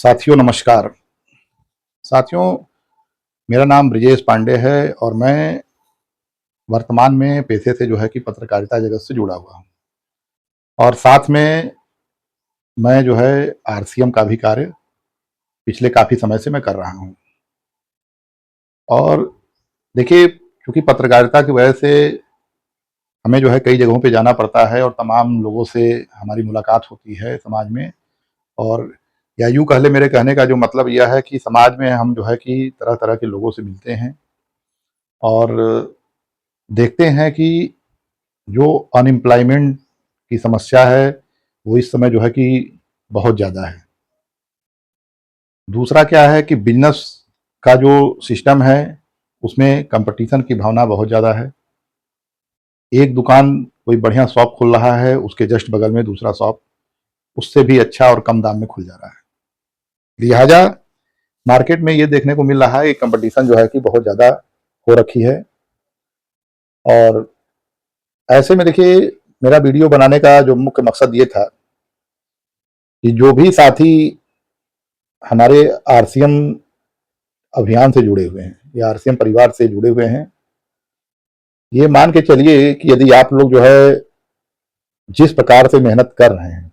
साथियों नमस्कार। साथियों, मेरा नाम ब्रिजेश पांडे है और मैं वर्तमान में पेशे से जो है कि पत्रकारिता जगत से जुड़ा हुआ हूँ और साथ में मैं जो है आरसीएम का भी कार्य पिछले काफ़ी समय से मैं कर रहा हूँ। और देखिए, क्योंकि पत्रकारिता की वजह से हमें जो है कई जगहों पे जाना पड़ता है और तमाम लोगों से हमारी मुलाकात होती है समाज में। और या यूँ कह लें, मेरे कहने का जो मतलब यह है कि समाज में हम जो है कि तरह-तरह के लोगों से मिलते हैं और देखते हैं कि जो अनएम्प्लॉयमेंट की समस्या है, वो इस समय जो है कि बहुत ज़्यादा है। दूसरा क्या है कि बिज़नेस का जो सिस्टम है, उसमें कॉम्पिटिशन की भावना बहुत ज़्यादा है। एक दुकान कोई बढ़िया शॉप खुल रहा है, उसके जस्ट बगल में दूसरा शॉप उससे भी अच्छा और कम दाम में खुल जा रहा है। लिहाजा मार्केट में ये देखने को मिल रहा है कि कॉम्पिटिशन जो है कि बहुत ज़्यादा हो रखी है। और ऐसे में देखिए, मेरा वीडियो बनाने का जो मुख्य मकसद ये था कि जो भी साथी हमारे आरसीएम अभियान से जुड़े हुए हैं या आरसीएम परिवार से जुड़े हुए हैं, ये मान के चलिए कि यदि आप लोग जो है जिस प्रकार से मेहनत कर रहे हैं,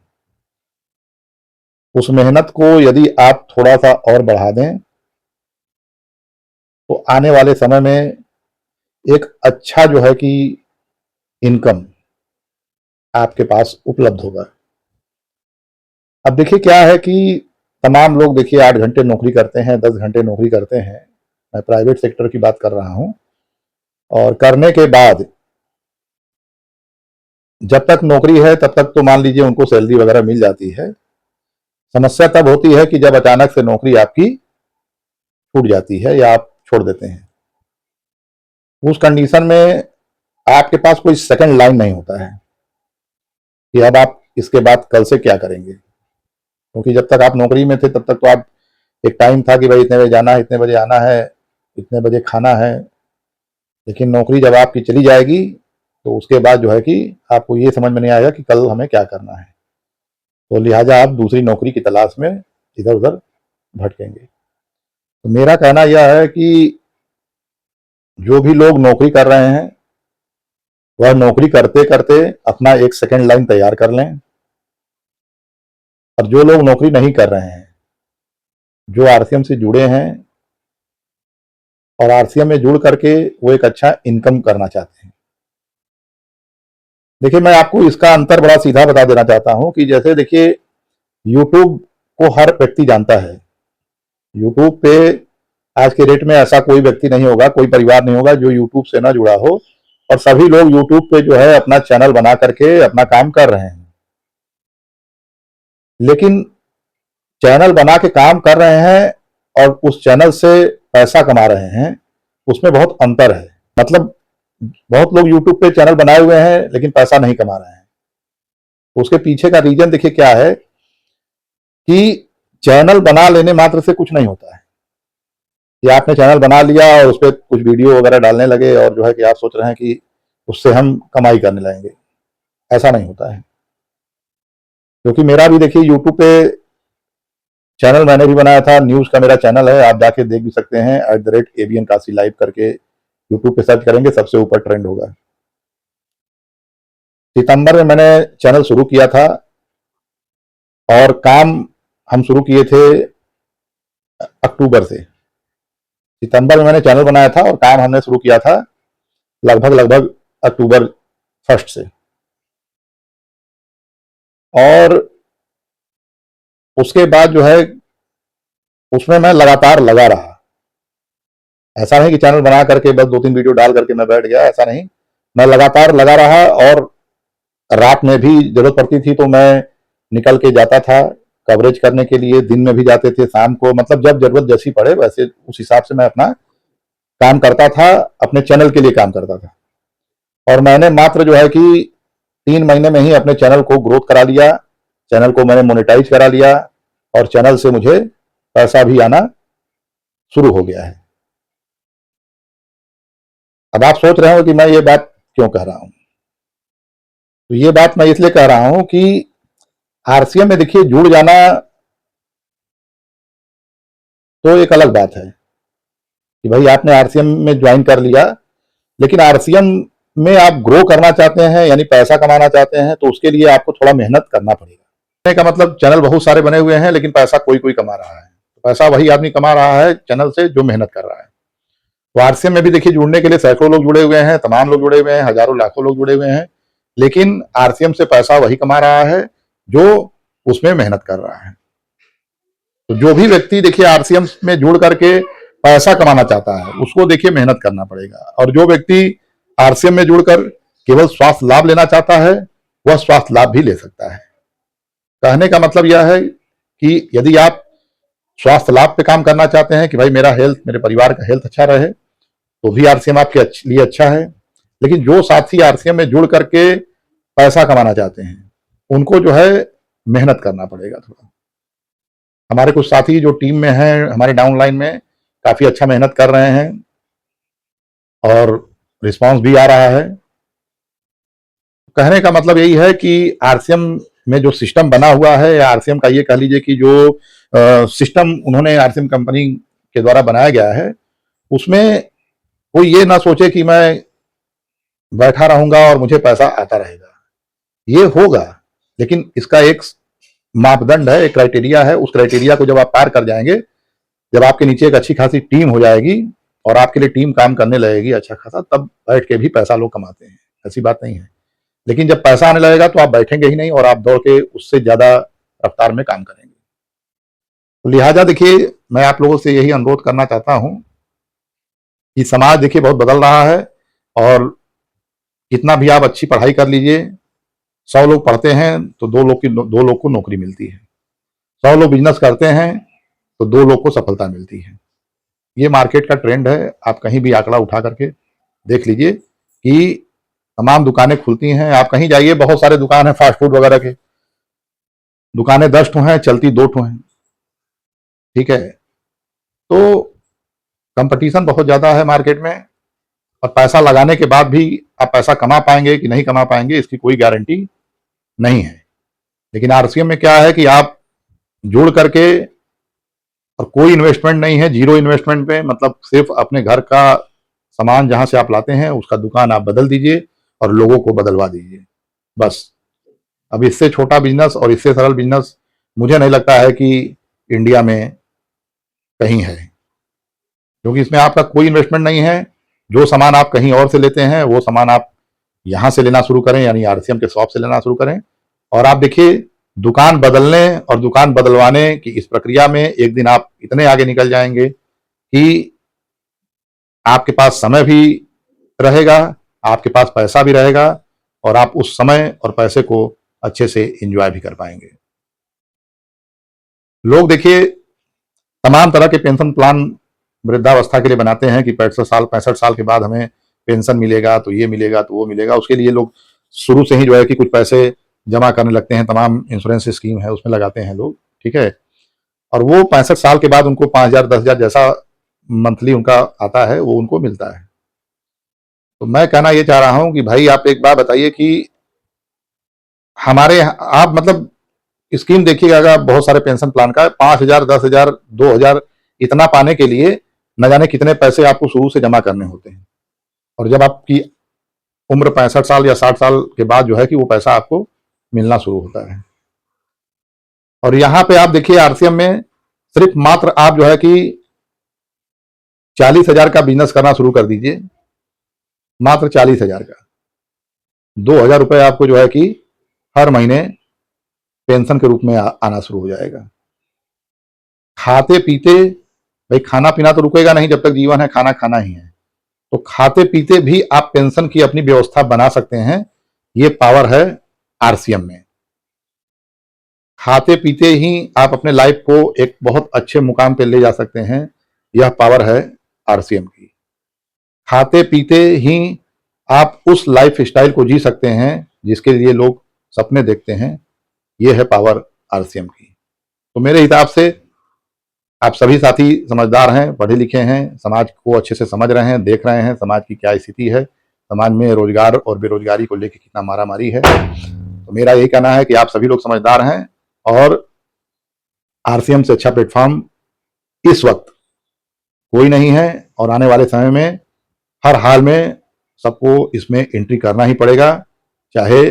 उस मेहनत को यदि आप थोड़ा सा और बढ़ा दें तो आने वाले समय में एक अच्छा जो है कि इनकम आपके पास उपलब्ध होगा। अब देखिए क्या है कि तमाम लोग देखिए 8 घंटे नौकरी करते हैं, 10 घंटे नौकरी करते हैं। मैं प्राइवेट सेक्टर की बात कर रहा हूं। और करने के बाद जब तक नौकरी है तब तक तो मान लीजिए उनको सैलरी वगैरह मिल जाती है। समस्या तब होती है कि जब अचानक से नौकरी आपकी छूट जाती है या आप छोड़ देते हैं। उस कंडीशन में आपके पास कोई सेकंड लाइन नहीं होता है कि अब आप इसके बाद कल से क्या करेंगे, क्योंकि जब तक आप नौकरी में थे तब तक तो आप एक टाइम था कि भाई इतने बजे जाना है, इतने बजे आना है, इतने बजे खाना है। लेकिन नौकरी जब आपकी चली जाएगी तो उसके बाद जो है कि आपको ये समझ में नहीं आएगा कि कल हमें क्या करना है। तो लिहाजा आप दूसरी नौकरी की तलाश में इधर उधर भटकेंगे। तो मेरा कहना यह है कि जो भी लोग नौकरी कर रहे हैं वह नौकरी करते करते अपना एक सेकंड लाइन तैयार कर लें। और जो लोग नौकरी नहीं कर रहे हैं, जो आरसीएम से जुड़े हैं और आरसीएम में जुड़ करके वो एक अच्छा इनकम करना चाहते हैं, देखिए मैं आपको इसका अंतर बड़ा सीधा बता देना चाहता हूं कि जैसे देखिए, यूट्यूब को हर व्यक्ति जानता है। यूट्यूब पे आज के डेट में ऐसा कोई व्यक्ति नहीं होगा, कोई परिवार नहीं होगा जो यूट्यूब से ना जुड़ा हो। और सभी लोग यूट्यूब पे जो है अपना चैनल बना करके अपना काम कर रहे हैं। लेकिन चैनल बना के काम कर रहे हैं और उस चैनल से पैसा कमा रहे हैं, उसमें बहुत अंतर है। मतलब बहुत लोग यूट्यूब पे चैनल बनाए हुए हैं लेकिन पैसा नहीं कमा रहे हैं। उसके पीछे का रीजन देखिए क्या है कि चैनल बना लेने मात्र से कुछ नहीं होता है कि आपने चैनल बना लिया और उस पर कुछ वीडियो वगैरह डालने लगे और जो है कि आप सोच रहे हैं कि उससे हम कमाई करने लगेंगे। ऐसा नहीं होता है। क्योंकि मेरा भी देखिए यूट्यूब पे चैनल मैंने भी बनाया था, न्यूज का मेरा चैनल है, आप जाके देख भी सकते हैं। @ABN काशी लाइव करके यूट्यूब पे सर्च करेंगे, सबसे ऊपर ट्रेंड होगा। सितंबर में मैंने चैनल शुरू किया था और काम हम शुरू किए थे अक्टूबर से। सितंबर में मैंने चैनल बनाया था और काम हमने शुरू किया था लगभग लगभग अक्टूबर 1 से। और उसके बाद जो है उसमें मैं लगातार लगा रहा। ऐसा नहीं कि चैनल बना करके बस 2-3 वीडियो डाल करके मैं बैठ गया, ऐसा नहीं। मैं लगातार लगा रहा और रात में भी जरूरत पड़ती थी तो मैं निकल के जाता था कवरेज करने के लिए। दिन में भी जाते थे, शाम को, मतलब जब जरूरत जैसी पड़े वैसे उस हिसाब से मैं अपना काम करता था, अपने चैनल के लिए काम करता था। और मैंने मात्र जो है कि 3 महीने में ही अपने चैनल को ग्रोथ करा लिया, चैनल को मैंने मोनेटाइज करा लिया और चैनल से मुझे पैसा भी आना शुरू हो गया है। अब आप सोच रहे हो कि मैं ये बात क्यों कह रहा हूं। तो ये बात मैं इसलिए कह रहा हूं कि आरसीएम में देखिए जुड़ जाना तो एक अलग बात है कि भाई आपने आरसीएम में ज्वाइन कर लिया, लेकिन आरसीएम में आप ग्रो करना चाहते हैं, यानी पैसा कमाना चाहते हैं, तो उसके लिए आपको थोड़ा मेहनत करना पड़ेगा। कहने का मतलब चैनल बहुत सारे बने हुए हैं, लेकिन पैसा कोई कोई कमा रहा है। तो पैसा वही आदमी कमा रहा है चैनल से जो मेहनत कर रहा है। तो आरसीएम में भी देखिए जुड़ने के लिए सैकड़ों लोग जुड़े हुए हैं, तमाम लोग जुड़े हुए हैं, हजारों लाखों लोग जुड़े हुए हैं, लेकिन आरसीएम से पैसा वही कमा रहा है जो उसमें मेहनत कर रहा है। तो जो भी व्यक्ति देखिए आरसीएम में जुड़ करके पैसा कमाना चाहता है, उसको देखिए मेहनत करना पड़ेगा। और जो व्यक्ति आरसीएम में जुड़कर केवल स्वास्थ्य लाभ लेना चाहता है, वह स्वास्थ्य लाभ भी ले सकता है। कहने का मतलब यह है कि यदि आप स्वास्थ्य लाभ पे काम करना चाहते हैं कि भाई मेरा हेल्थ, मेरे परिवार का हेल्थ अच्छा रहे, तो भी आरसीएम आपके लिए अच्छा है। लेकिन जो साथी आरसीएम में जुड़ करके पैसा कमाना चाहते हैं, उनको जो है मेहनत करना पड़ेगा थोड़ा। हमारे कुछ साथी जो टीम में हैं, हमारे डाउनलाइन में काफी अच्छा मेहनत कर रहे हैं और रिस्पांस भी आ रहा है। कहने का मतलब यही है कि आरसीएम में जो सिस्टम बना हुआ है, या आरसीएम का ये कह लीजिए कि जो सिस्टम उन्होंने आरसीएम कंपनी के द्वारा बनाया गया है, उसमें कोई ये ना सोचे कि मैं बैठा रहूंगा और मुझे पैसा आता रहेगा। ये होगा, लेकिन इसका एक मापदंड है, एक क्राइटेरिया है। उस क्राइटेरिया को जब आप पार कर जाएंगे, जब आपके नीचे एक अच्छी खासी टीम हो जाएगी और आपके लिए टीम काम करने लगेगी अच्छा खासा, तब बैठ के भी पैसा लोग कमाते हैं, ऐसी बात नहीं है। लेकिन जब पैसा आने लगेगा तो आप बैठेंगे ही नहीं और आप दौड़ के उससे ज्यादा रफ्तार में काम करेंगे। तो लिहाजा देखिए, मैं आप लोगों से यही अनुरोध करना चाहता हूं कि समाज देखिए बहुत बदल रहा है, और कितना भी आप अच्छी पढ़ाई कर लीजिए, 100 लोग पढ़ते हैं तो 2 लोग को नौकरी मिलती है, 100 लोग बिजनेस करते हैं तो 2 लोग को सफलता मिलती है। ये मार्केट का ट्रेंड है। आप कहीं भी आंकड़ा उठा करके देख लीजिए कि तमाम दुकानें खुलती हैं। आप कहीं जाइए, बहुत सारे दुकान हैं फास्ट फूड वगैरह के, दुकानें 10 ठो हैं, चलती 2 ठो हैं। ठीक है, तो कंपटीशन बहुत ज्यादा है मार्केट में, और पैसा लगाने के बाद भी आप पैसा कमा पाएंगे कि नहीं कमा पाएंगे, इसकी कोई गारंटी नहीं है। लेकिन आरसीएम में क्या है कि आप जुड़ करके, और कोई इन्वेस्टमेंट नहीं है, जीरो इन्वेस्टमेंट पे, मतलब सिर्फ अपने घर का सामान जहां से आप लाते हैं उसका दुकान आप बदल दीजिए और लोगों को बदलवा दीजिए, बस। अब इससे छोटा बिजनेस और इससे सरल बिजनेस मुझे नहीं लगता है कि इंडिया में कहीं है, क्योंकि इसमें आपका कोई इन्वेस्टमेंट नहीं है। जो सामान आप कहीं और से लेते हैं, वो सामान आप यहां से लेना शुरू करें, यानी आरसीएम के शॉप से लेना शुरू करें, और आप देखिए दुकान बदलने और दुकान बदलवाने की इस प्रक्रिया में एक दिन आप इतने आगे निकल जाएंगे कि आपके पास समय भी रहेगा, आपके पास पैसा भी रहेगा, और आप उस समय और पैसे को अच्छे से एंजॉय भी कर पाएंगे। लोग देखिए तमाम तरह के पेंशन प्लान वृद्धावस्था के लिए बनाते हैं कि 65 साल के बाद हमें पेंशन मिलेगा, तो ये मिलेगा, तो वो मिलेगा। उसके लिए लोग शुरू से ही जो है कि कुछ पैसे जमा करने लगते हैं, तमाम इंश्योरेंस स्कीम है उसमें लगाते हैं लोग, ठीक है। और वो 65 साल के बाद उनको 5,000 10,000 जैसा मंथली उनका आता है, वो उनको मिलता है। तो मैं कहना ये चाह रहा हूं कि भाई आप एक बात बताइए कि हमारे आप मतलब स्कीम देखिएगा, बहुत सारे पेंशन प्लान का 5,000 10,000 2,000 इतना पाने के लिए न जाने कितने पैसे आपको शुरू से जमा करने होते हैं, और जब आपकी उम्र 65 साल या 60 साल के बाद जो है कि वो पैसा आपको मिलना शुरू होता है। और यहां पे आप देखिए आरसीएम में सिर्फ मात्र आप जो है कि 40,000 का बिजनेस करना शुरू कर दीजिए, मात्र 40,000 का 2,000 रुपए आपको जो है कि हर महीने पेंशन के रूप में आना शुरू हो जाएगा। खाते पीते, भाई खाना पीना तो रुकेगा नहीं, जब तक जीवन है खाना खाना ही है, तो खाते पीते भी आप पेंशन की अपनी व्यवस्था बना सकते हैं। ये पावर है आरसीएम में। खाते पीते ही आप अपने लाइफ को एक बहुत अच्छे मुकाम पे ले जा सकते हैं, यह पावर है आरसीएम की। खाते पीते ही आप उस लाइफ स्टाइल को जी सकते हैं जिसके लिए लोग सपने देखते हैं, यह है पावर आरसीएम की। तो मेरे हिसाब से आप सभी साथी समझदार हैं, पढ़े लिखे हैं, समाज को अच्छे से समझ रहे हैं, देख रहे हैं समाज की क्या स्थिति है, समाज में रोजगार और बेरोजगारी को लेकर कितना मारामारी है। तो मेरा यही कहना है कि आप सभी लोग समझदार हैं, और आरसीएम से अच्छा प्लेटफॉर्म इस वक्त कोई नहीं है और आने वाले समय में हर हाल में सबको इसमें एंट्री करना ही पड़ेगा, चाहे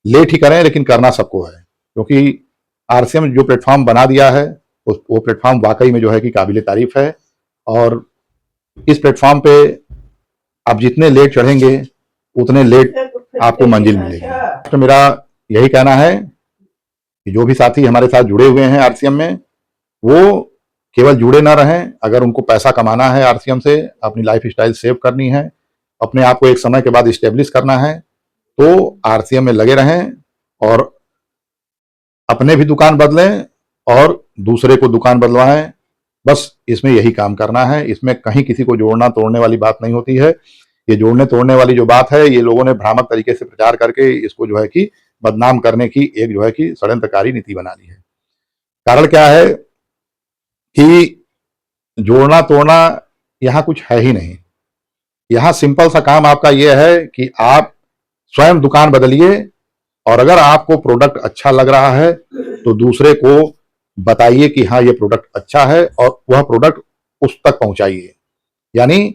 लेट ही करें लेकिन करना सबको है, क्योंकि आरसीएम जो प्लेटफॉर्म बना दिया है वो प्लेटफॉर्म वाकई में जो है कि काबिल तारीफ है। और इस प्लेटफॉर्म पे आप जितने लेट चढ़ेंगे उतने लेट आपको मंजिल मिलेगी। तो मेरा यही कहना है कि जो भी साथी हमारे साथ जुड़े हुए हैं आरसीएम में, वो केवल जुड़े ना रहें। अगर उनको पैसा कमाना है आरसीएम से, अपनी लाइफ स्टाइल सेव करनी है, अपने आप को एक समय के बाद इस्टेब्लिश करना है, तो आरसीएम में लगे रहें और अपने भी दुकान बदलें और दूसरे को दुकान बदलवाएं। बस इसमें यही काम करना है। इसमें कहीं किसी को जोड़ना तोड़ने वाली बात नहीं होती है। ये जोड़ने तोड़ने वाली जो बात है, ये लोगों ने भ्रामक तरीके से प्रचार करके इसको जो है कि बदनाम करने की एक जो है कि षड्यंत्रकारी नीति बना ली है। कारण क्या है कि जोड़ना तोड़ना यहाँ कुछ है ही नहीं। यहाँ सिंपल सा काम आपका यह है कि आप स्वयं दुकान बदलिए और अगर आपको प्रोडक्ट अच्छा लग रहा है तो दूसरे को बताइए कि हाँ ये प्रोडक्ट अच्छा है और वह प्रोडक्ट उस तक पहुंचाइए। यानी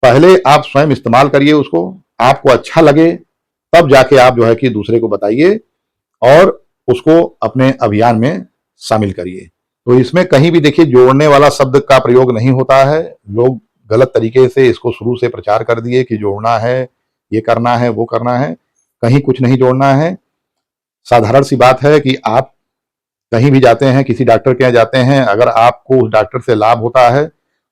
पहले आप स्वयं इस्तेमाल करिए उसको, आपको अच्छा लगे तब जाके आप जो है कि दूसरे को बताइए और उसको अपने अभियान में शामिल करिए। तो इसमें कहीं भी देखिए जोड़ने वाला शब्द का प्रयोग नहीं होता है। लोग गलत तरीके से इसको शुरू से प्रचार कर दिए कि जोड़ना है, ये करना है, वो करना है। कहीं कुछ नहीं जोड़ना है। साधारण सी बात है कि आप कहीं भी जाते हैं, किसी डॉक्टर के यहाँ जाते हैं, अगर आपको उस डॉक्टर से लाभ होता है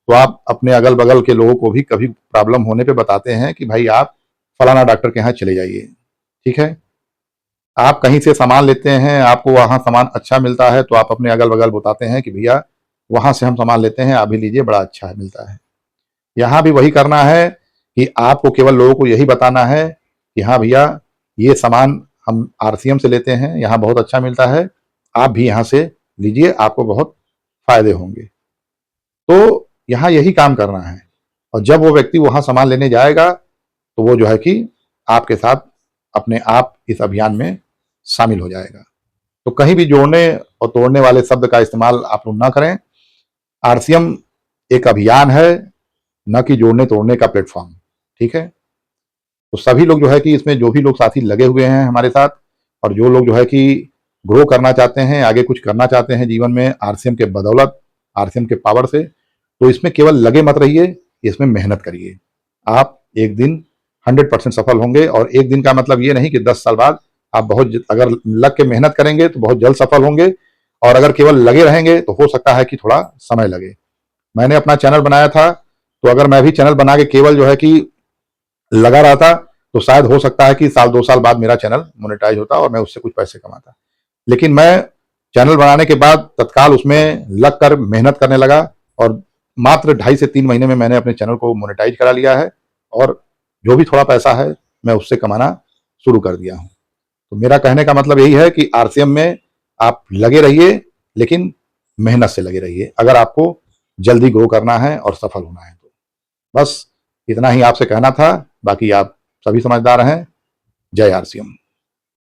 तो आप अपने अगल बगल के लोगों को भी कभी प्रॉब्लम होने पे बताते हैं कि भाई आप फलाना डॉक्टर के यहाँ चले जाइए। ठीक है, आप कहीं से सामान लेते हैं, आपको वहां सामान अच्छा मिलता है तो आप अपने अगल बगल बताते हैं कि भैया वहां से हम सामान लेते हैं, आप भी लीजिए, बड़ा अच्छा है, मिलता है। यहाँ भी वही करना है कि आपको केवल लोगों को यही बताना है कि हाँ भैया ये सामान हम आरसीएम से लेते हैं, यहाँ बहुत अच्छा मिलता है, आप भी यहाँ से लीजिए, आपको बहुत फायदे होंगे। तो यहाँ यही काम करना है। और जब वो व्यक्ति वहां सामान लेने जाएगा तो वो जो है कि आपके साथ अपने आप इस अभियान में शामिल हो जाएगा। तो कहीं भी जोड़ने और तोड़ने वाले शब्द का इस्तेमाल आप लोग ना करें। आरसीएम एक अभियान है, न कि जोड़ने तोड़ने का प्लेटफॉर्म। ठीक है, तो सभी लोग जो है कि इसमें जो भी लोग साथी लगे हुए हैं हमारे साथ और जो लोग जो है कि ग्रो करना चाहते हैं, आगे कुछ करना चाहते हैं जीवन में आरसीएम के बदौलत, आरसीएम के पावर से, तो इसमें केवल लगे मत रहिए, इसमें मेहनत करिए। आप एक दिन 100% सफल होंगे। और एक दिन का मतलब ये नहीं कि 10 साल बाद आप अगर लग के मेहनत करेंगे तो बहुत जल्द सफल होंगे, और अगर केवल लगे रहेंगे तो हो सकता है कि थोड़ा समय लगे। मैंने अपना चैनल बनाया था, तो अगर मैं भी चैनल बना के केवल जो है कि लगा रहता तो शायद हो सकता है कि साल 2 साल बाद मेरा चैनल मोनेटाइज होता और मैं उससे कुछ पैसे कमाता। लेकिन मैं चैनल बनाने के बाद तत्काल उसमें लग कर मेहनत करने लगा और मात्र 2.5 से 3 महीने में मैंने अपने चैनल को मोनेटाइज करा लिया है और जो भी थोड़ा पैसा है मैं उससे कमाना शुरू कर दिया हूं। तो मेरा कहने का मतलब यही है कि आरसीएम में आप लगे रहिए, लेकिन मेहनत से लगे रहिए, अगर आपको जल्दी ग्रो करना है और सफल होना है तो। बस इतना ही आपसे कहना था। बाकी आप सभी समझदार हैं। जय आरसीएम।